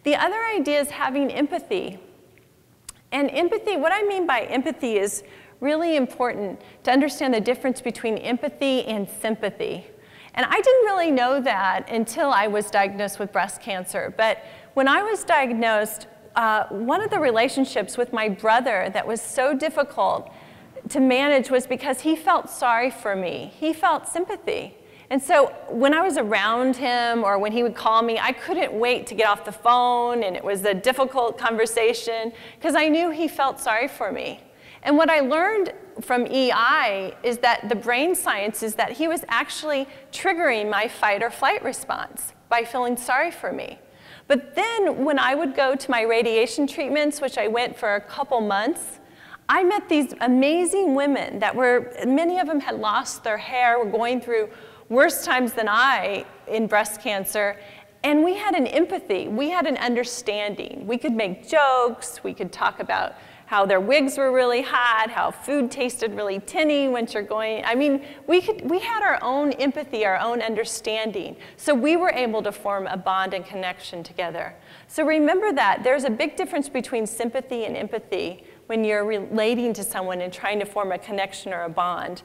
The other idea is having empathy. And empathy, what I mean by empathy is really important to understand the difference between empathy and sympathy. And I didn't really know that until I was diagnosed with breast cancer. But when I was diagnosed, one of the relationships with my brother that was so difficult to manage was because he felt sorry for me. He felt sympathy. And so when I was around him or when he would call me, I couldn't wait to get off the phone, and it was a difficult conversation because I knew he felt sorry for me. And what I learned from EI is that the brain science is that he was actually triggering my fight or flight response by feeling sorry for me. But then when I would go to my radiation treatments, which I went for a couple months, I met these amazing women that were, many of them had lost their hair, were going through worse times than I in breast cancer, and we had an empathy, we had an understanding. We could make jokes, we could talk about how their wigs were really hot, how food tasted really tinny when you're going, I mean, we had our own empathy, our own understanding. So we were able to form a bond and connection together. So remember that there's a big difference between sympathy and empathy when you're relating to someone and trying to form a connection or a bond.